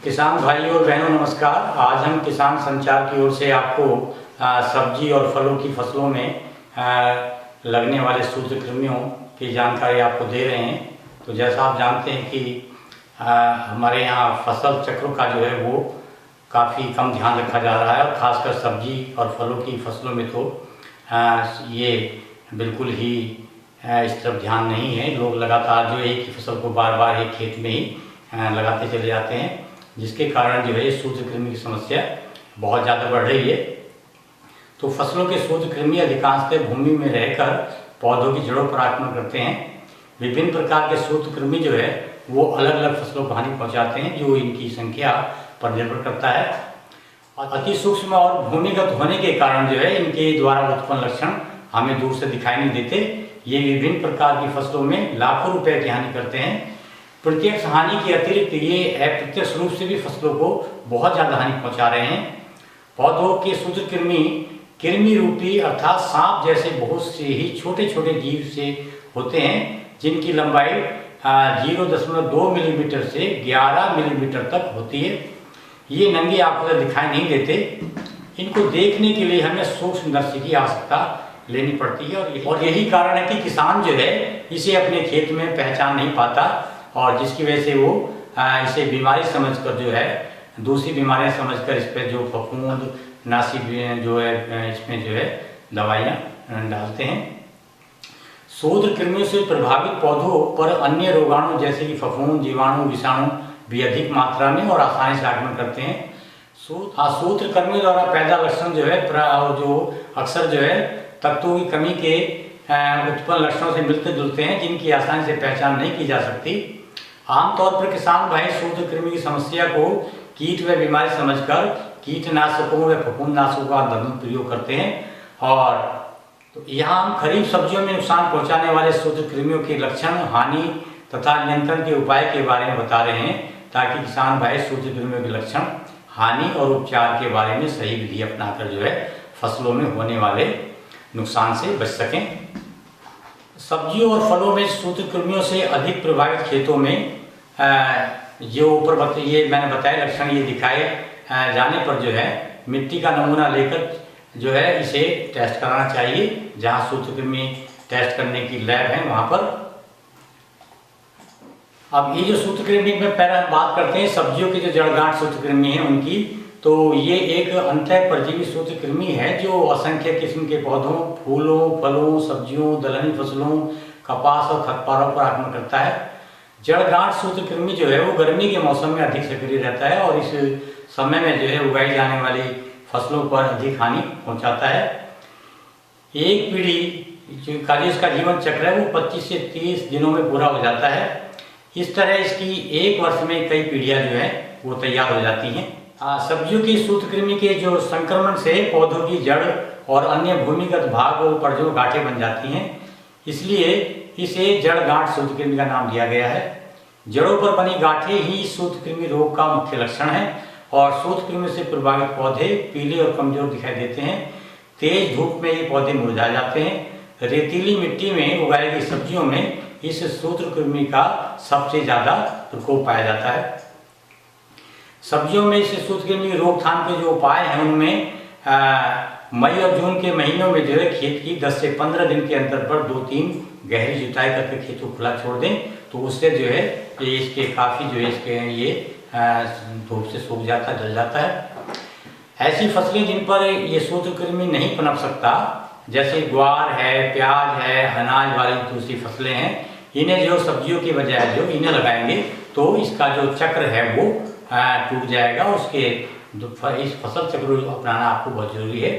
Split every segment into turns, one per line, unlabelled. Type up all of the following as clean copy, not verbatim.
किसान भाई और बहनों नमस्कार। आज हम किसान संचार की ओर से आपको सब्जी और फलों की फसलों में लगने वाले सूत्रकृमियों की जानकारी आपको दे रहे हैं। तो जैसा आप जानते हैं कि हमारे यहाँ फसल चक्र का जो है वो काफ़ी कम ध्यान रखा जा रहा है और ख़ासकर सब्जी और फलों की फसलों में तो ये बिल्कुल ही इस तरफ ध्यान नहीं है। लोग लगातार जो एक ही फसल को बार बार एक खेत में ही लगाते चले जाते हैं, जिसके कारण जो है सूत्रकृमि की समस्या बहुत ज़्यादा बढ़ रही है। तो फसलों के सूत्रकृमि अधिकांशतः भूमि में रहकर पौधों की जड़ों पर आक्रमण करते हैं। विभिन्न प्रकार के सूत्रकृमि जो है वो अलग अलग फसलों को हानि पहुंचाते हैं, जो इनकी संख्या पर निर्भर करता है। और अति सूक्ष्म और भूमिगत होने के कारण जो है इनके द्वारा उत्पन्न लक्षण हमें दूर से दिखाई नहीं देते। ये विभिन्न प्रकार की फसलों में लाखों रुपए की हानि करते हैं। प्रत्यक्ष हानि के अतिरिक्त ये अप्रत्यक्ष रूप से भी फसलों को बहुत ज़्यादा हानि पहुंचा रहे हैं। पौधों के सूत्रकृमि कृमि रूपी अर्थात सांप जैसे बहुत से ही छोटे छोटे जीव से होते हैं, जिनकी लंबाई 0.2 मिलीमीटर से 11 मिलीमीटर तक होती है। ये नंगी आंखों से दिखाई नहीं देते। इनको देखने के लिए हमें सूक्ष्मदर्शी की आवश्यकता लेनी पड़ती है और यही कारण है कि किसान जो है इसे अपने खेत में पहचान नहीं पाता और जिसकी वजह से वो इसे बीमारी समझकर जो है दूसरी बीमारियां समझकर इस पर जो फफूंद नासी जो है इसमें जो है दवाइयाँ डालते हैं। सूत्रकृमियों से प्रभावित पौधों पर अन्य रोगाणु जैसे कि फफूंद, जीवाणु, विषाणु भी अधिक मात्रा में और आसानी से आक्रमण करते हैं। सूत्रकृमियों द्वारा पैदा लक्षण जो है जो अक्सर जो है तत्वों की कमी के उत्पन्न लक्षणों से मिलते जुलते हैं, जिनकी आसानी से पहचान नहीं की जा सकती। आमतौर पर किसान भाई सूत्रकृमि की समस्या को कीट व बीमारी समझकर कीटनाशकों व फफूंदनाशकों का अंधाधुंध प्रयोग करते हैं। और तो यहाँ हम खरीफ सब्जियों में नुकसान पहुंचाने वाले सूत्रकृमियों के लक्षण, हानि तथा नियंत्रण के उपाय के बारे में बता रहे हैं, ताकि किसान भाई सूत्रकृमियों के लक्षण, हानि और उपचार के बारे में सही विधि अपनाकर जो है फसलों में होने वाले नुकसान से बच सकें। सब्जियों और फलों में सूत्रकृमियों से अधिक प्रभावित खेतों में जो ऊपर ये मैंने बताया लक्षण ये दिखाए जाने पर जो है मिट्टी का नमूना लेकर जो है इसे टेस्ट कराना चाहिए। जहां सूत्रकृमि टेस्ट करने की लैब है वहां पर। अब ये जो सूत्रकृमि में पहले बात करते हैं सब्जियों के जो जड़गांठ सूत्रकृमि है उनकी, तो ये एक अंतः परजीवी सूत्रकृमि है जो असंख्य किस्म के पौधों, फूलों, फलों, सब्जियों, दलहनी फसलों, कपास और खरपातों पर आक्रमण करता है। जड़गांठ सूत्रकृमि जो है वो गर्मी के मौसम में अधिक सक्रिय रहता है और इस समय में जो है उगाई जाने वाली फसलों पर अधिक हानि पहुंचाता है। एक पीढ़ी का जो इसका जीवन चक्र है वो 25 से 30 दिनों में पूरा हो जाता है। इस तरह इसकी एक वर्ष में कई पीढ़ियां जो है वो तैयार हो जाती हैं। सब्जियों की सूत्रकृमि के जो संक्रमण से पौधों की जड़ और अन्य भूमिगत भागों पर जो गांठें बन जाती हैं, इसलिए इसे जड़ गांठ सूत्रकृमि का नाम दिया गया है। जड़ों पर बनी गांठें ही सूत्रकृमि रोग का मुख्य लक्षण है और सूत्रकृमि से प्रभावित पौधे पीले और कमजोर दिखाई देते हैं। तेज धूप में ये पौधे मुरझा जाते हैं। रेतीली मिट्टी में उगाई गई सब्जियों में इस सूत्रकृमि का सबसे ज्यादा प्रकोप पाया जाता है। सब्जियों में इस सूत्रकृमि रोकथाम के जो उपाय हैं उनमें मई और जून के महीनों में जो है खेत की 10 से 15 दिन के अंतर पर 2-3 गहरी जुताई करके खेत को खुला छोड़ दें, तो उससे जो है ये इसके काफ़ी जो है इसके ये धूप से सूख जाता है, जल जाता है। ऐसी फसलें जिन पर ये सूत्रकृमि नहीं पनप सकता, जैसे ग्वार है, प्याज है, अनाज वाली दूसरी फसलें हैं, इन्हें जो सब्जियों की बजाय जो इन्हें लगाएंगे तो इसका जो चक्र है वो टूट जाएगा। उसके इस फसल चक्र को अपनाना आपको बहुत जरूरी है।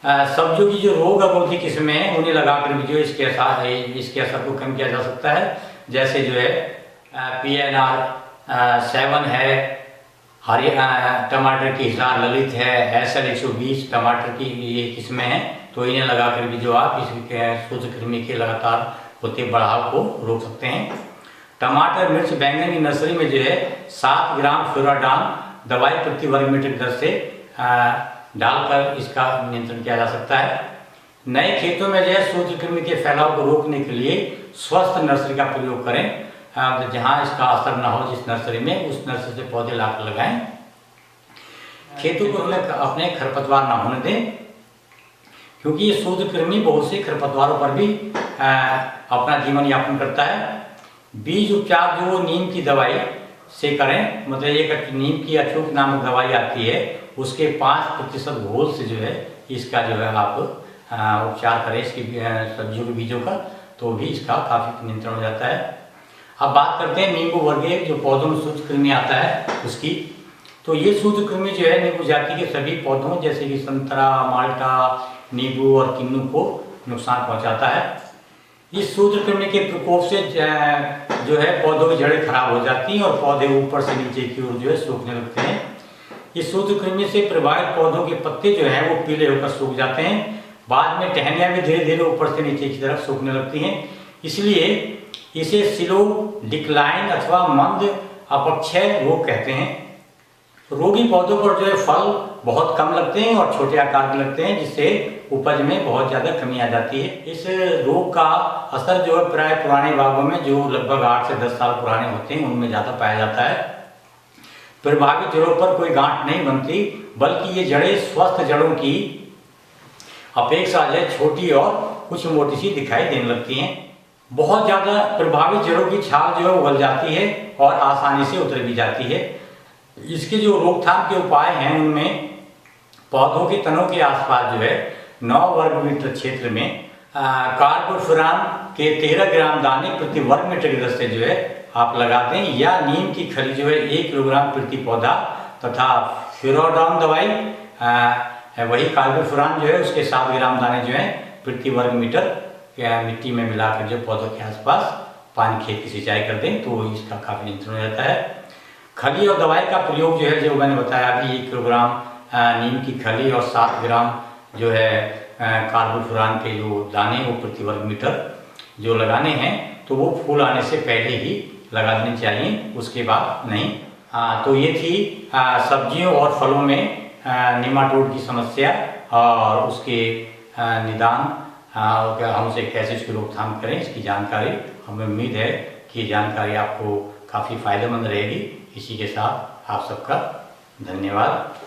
सब्जियों की जो रोग अवरोधी किस्में हैं उन्हें लगाकर भी जो इसके असर को कम किया जा सकता है। जैसे जो है PNR 7 है, टमाटर की हिसार ललित है, SL 120 टमाटर की ये किस्में हैं, तो इन्हें लगाकर भी जो आप इस सूत्रकृमि के लगातार होते बढ़ाव को रोक सकते हैं। टमाटर, मिर्च, बैंगन की नर्सरी में जो है 7 ग्राम फ्लोराडान दवाई प्रति वर्ग मीटर दर से डालकर इसका नियंत्रण किया जा सकता है। नए खेतों में जो है सूत्रकृमि के फैलाव को रोकने के लिए स्वस्थ नर्सरी का प्रयोग करें। जहाँ इसका असर ना हो जिस नर्सरी में, उस नर्सरी से पौधे लाकर लगाएं। खेतों को अपने खरपतवार ना होने दें, क्योंकि ये सूत्रकृमि बहुत से खरपतवारों पर भी अपना जीवन यापन करता है। बीज उपचार जो नीम की दवाई से करें, मतलब एक नीम की अछूत नामक दवाई आती है, उसके 5% घोल से जो है इसका जो है आप उपचार करें इसकी सब्जियों के बीजों का, तो भी इसका काफ़ी नियंत्रण हो जाता है। अब बात करते हैं नींबू वर्गीय जो पौधों में सूत्रकृमि आता है उसकी। तो ये सूत्रकृमि जो है नींबू जाति के सभी पौधों जैसे कि संतरा, माल्टा, नींबू और किन्नू को नुकसान पहुंचाता है। इस सूत्रकृमि के प्रकोप से जो है पौधों की जड़ें खराब हो जाती हैं और पौधे ऊपर से नीचे की ओर जो है सूखने लगते हैं। इस सूत्रकृमि से प्रभावित पौधों के पत्ते जो हैं वो पीले होकर सूख जाते हैं। बाद में टहनियाँ भी धीरे धीरे ऊपर से नीचे की तरफ सूखने लगती हैं। इसलिए इसे स्लो डिक्लाइन अथवा मंद अपक्षय रोग कहते हैं। रोगी पौधों पर जो है फल बहुत कम लगते हैं और छोटे आकार के लगते हैं, जिससे उपज में बहुत ज़्यादा कमी आ जाती है। इस रोग का असर जो है प्राय पुराने बागों में जो लगभग 8 से 10 साल पुराने होते हैं उनमें ज़्यादा पाया जाता है। प्रभावित जड़ों पर कोई गांठ नहीं बनती, बल्कि ये जड़ें स्वस्थ जड़ों की अपेक्षा जो छोटी और कुछ मोटी सी दिखाई देने लगती हैं। बहुत ज़्यादा प्रभावित जड़ों की छाल जो है उगल जाती है और आसानी से उतर भी जाती है। इसके जो रोकथाम के उपाय हैं उनमें पौधों के तनों के आसपास जो है 9 वर्ग मीटर क्षेत्र में कार्बोफुरान के 13 ग्राम दाने प्रति वर्ग मीटर की दर से जो है आप लगा दें, या नीम की खली जो है 1 किलोग्राम प्रति पौधा तथा फ्यूरोडाउन दवाई वही कार्बोफुरान जो है उसके 7 ग्राम दाने जो है प्रति वर्ग मीटर मिट्टी में मिलाकर जो पौधों के आसपास पानी खेत की सिंचाई कर दें, तो इसका काफ़ी नियंत्रण हो जाता है। खली और दवाई का प्रयोग जो है जो मैंने बताया अभी 1 किलोग्राम नीम की खली और 7 ग्राम जो है कार्बोफुरान के जो दाने वो प्रति वर्ग मीटर जो लगाने हैं, तो वो फूल आने से पहले ही लगा देनी चाहिए, उसके बाद नहीं। तो ये थी सब्जियों और फलों में निमाटोड की समस्या और उसके निदान हम उसे कैसे इसकी रोकथाम करें, इसकी जानकारी। हमें उम्मीद है कि ये जानकारी आपको काफ़ी फायदेमंद रहेगी। इसी के साथ आप सबका धन्यवाद।